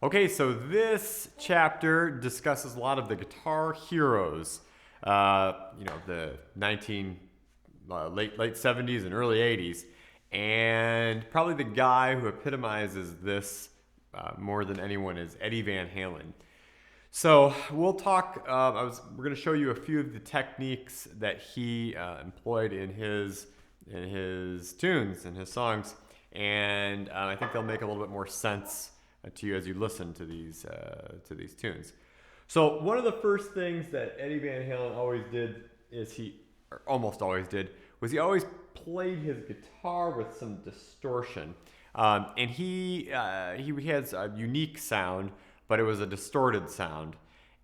Okay, so this chapter discusses a lot of the guitar heroes. The late 70s and early 80s, and probably the guy who epitomizes this more than anyone is Eddie Van Halen. So we'll talk. We're going to show you a few of the techniques that he employed in his tunes and his songs, and I think they'll make a little bit more sense to you as you listen to these tunes. So one of the first things that Eddie Van Halen always did almost always did, was he always played his guitar with some distortion, and he has a unique sound, but it was a distorted sound,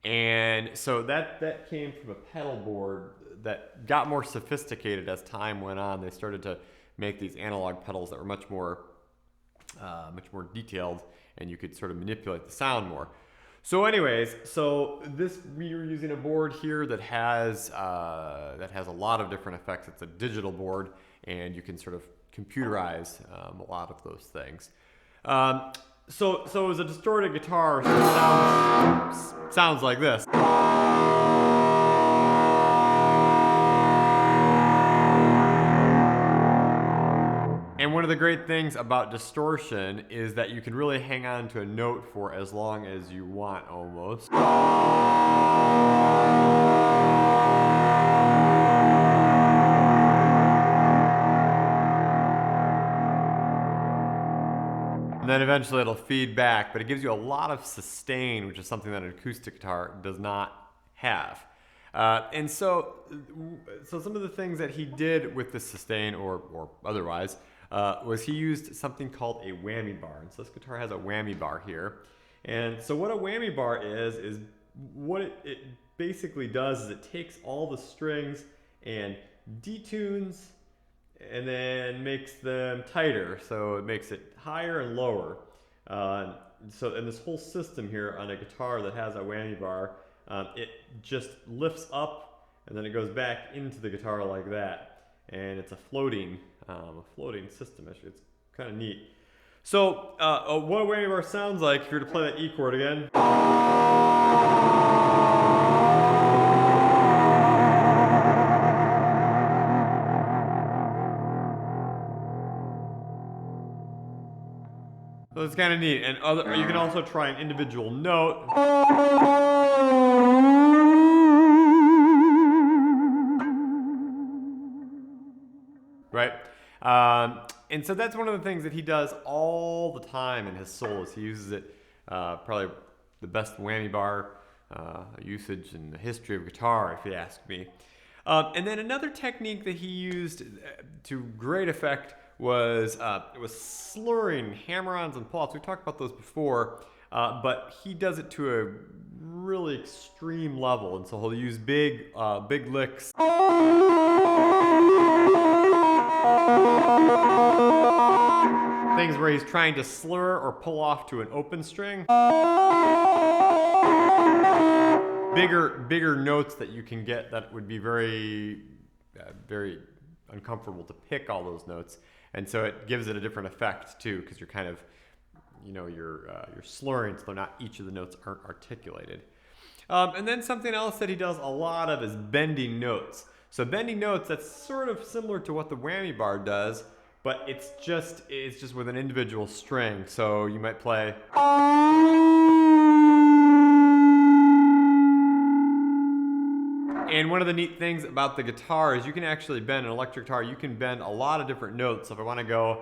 and so that came from a pedal board that got more sophisticated as time went on. They started to make these analog pedals that were much more detailed, and you could sort of manipulate the sound more. So anyways, we are using a board here that has a lot of different effects. It's a digital board, and you can sort of computerize a lot of those things. So it was a distorted guitar, so it sounds like this. And one of the great things about distortion is that you can really hang on to a note for as long as you want, almost. And then eventually it'll feed back, but it gives you a lot of sustain, which is something that an acoustic guitar does not have. And so some of the things that he did with the sustain, or otherwise, was he used something called a whammy bar. And so this guitar has a whammy bar here. And so what a whammy bar is what it basically does is it takes all the strings and detunes and then makes them tighter. So it makes it higher and lower. And this whole system here on a guitar that has a whammy bar, it just lifts up and then it goes back into the guitar like that. And it's a floating system. Actually, it's kind of neat. So what a whammy bar sounds like, if you were to play that E chord again. So it's kind of neat. And you can also try an individual note. Right? And so that's one of the things that he does all the time in his solos. He uses it, probably the best whammy bar usage in the history of guitar, if you ask me. And then another technique that he used to great effect was slurring hammer-ons and pull-outs. We've talked about those before, but he does it to a really extreme level, and so he'll use big licks. Things where he's trying to slur or pull off to an open string. Bigger notes that you can get that would be very uncomfortable to pick all those notes, and so it gives it a different effect too, because you're kind of, you're slurring, so not each of the notes aren't articulated. And then something else that he does a lot of is bending notes. So bending notes, that's sort of similar to what the whammy bar does, but it's just with an individual string. So you might play. And one of the neat things about the guitar is you can actually bend an electric guitar. You can bend a lot of different notes. So if I want to go,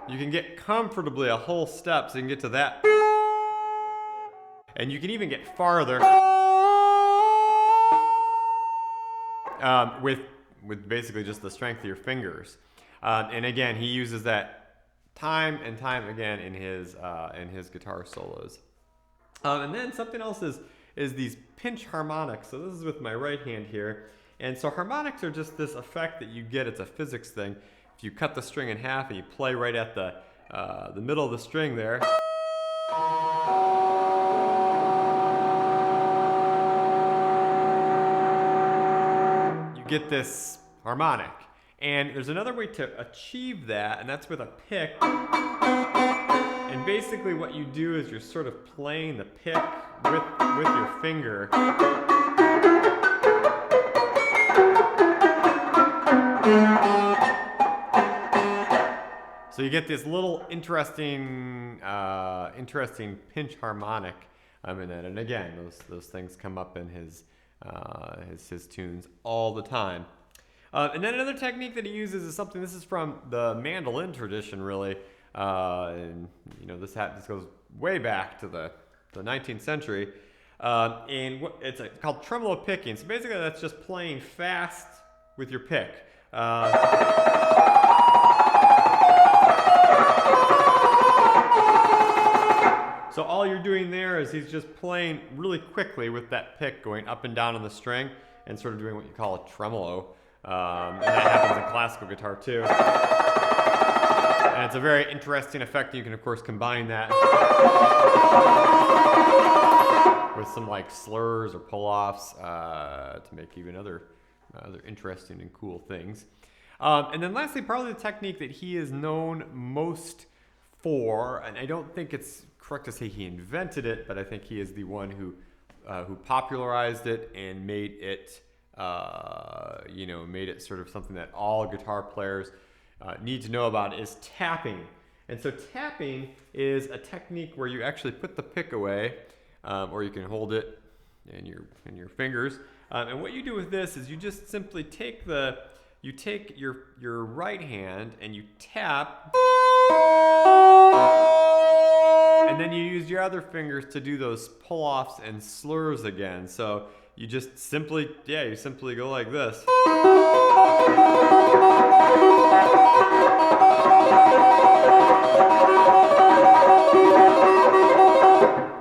you can get comfortably a whole step, so you can get to that. And you can even get farther with basically just the strength of your fingers. And again, he uses that time and time again in his guitar solos. And then something else is these pinch harmonics. So this is with my right hand here. And so harmonics are just this effect that you get. It's a physics thing. If you cut the string in half and you play right at the middle of the string there, you get this harmonic. And there's another way to achieve that, and that's with a pick. And basically what you do is you're sort of playing the pick with your finger. So you get this little interesting pinch harmonic in it. And again, those things come up in his tunes all the time. And then another technique that he uses is something. This is from the mandolin tradition, really. And this goes way back to the 19th century. And it's called tremolo picking. So basically, that's just playing fast with your pick. So all you're doing there is he's just playing really quickly with that pick going up and down on the string and sort of doing what you call a tremolo. And that happens in classical guitar too. And it's a very interesting effect. You can of course combine that with some like slurs or pull-offs to make even other interesting and cool things. And then lastly, probably the technique that he is known most for, and I don't think it's correct to say he invented it, but I think he is the one who popularized it and made it sort of something that all guitar players need to know about, is tapping. And so tapping is a technique where you actually put the pick away, or you can hold it in your fingers. And what you do with this is you just simply take your right hand and you tap, and then you use your other fingers to do those pull-offs and slurs again. So you just simply go like this.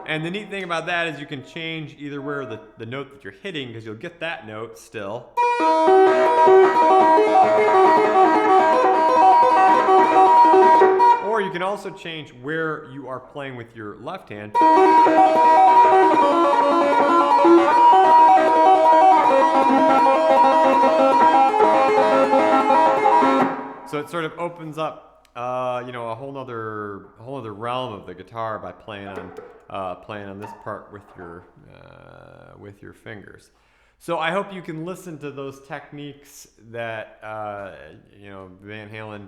And the neat thing about that is you can change either where the note that you're hitting, because you'll get that note still. Or you can also change where you are playing with your left hand. So it sort of opens up a whole other realm of the guitar by playing on this part with your fingers. So I hope you can listen to those techniques that Van Halen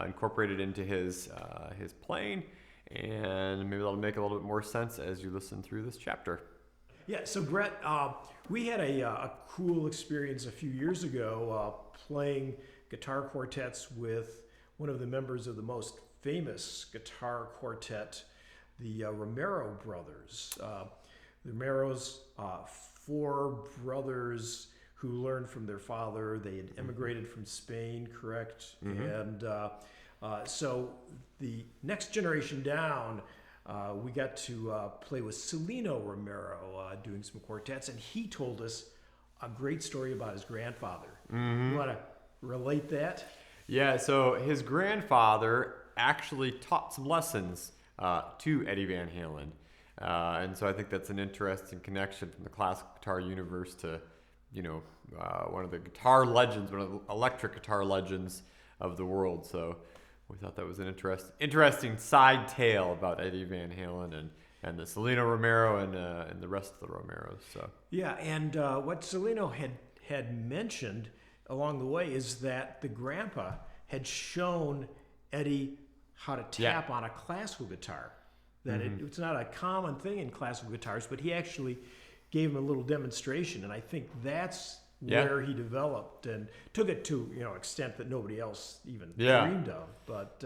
incorporated into his playing, and maybe that'll make a little bit more sense as you listen through this chapter. Yeah. So Brett, we had a cool experience a few years ago playing guitar quartets with one of the members of the most famous guitar quartet, the Romero brothers. The Romeros, four brothers who learned from their father. They had immigrated from Spain, correct? Mm-hmm. And so the next generation down, we got to play with Celino Romero doing some quartets, and he told us a great story about his grandfather. Mm-hmm. You want to relate that? Yeah, so his grandfather actually taught some lessons to Eddie Van Halen. And so I think that's an interesting connection from the classical guitar universe to, one of the guitar legends, one of the electric guitar legends of the world. So we thought that was an interesting side tale about Eddie Van Halen and the Celino Romero and the rest of the Romeros. So yeah, and what Celino had mentioned along the way is that the grandpa had shown Eddie how to tap on a classical guitar. That mm-hmm. It's not a common thing in classical guitars, but he actually gave him a little demonstration, and I think that's where he developed and took it to extent that nobody else even dreamed of. But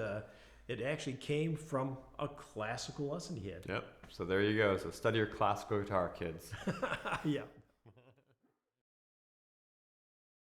it actually came from a classical lesson he had. Yep. So there you go. So study your classical guitar, kids. Yeah.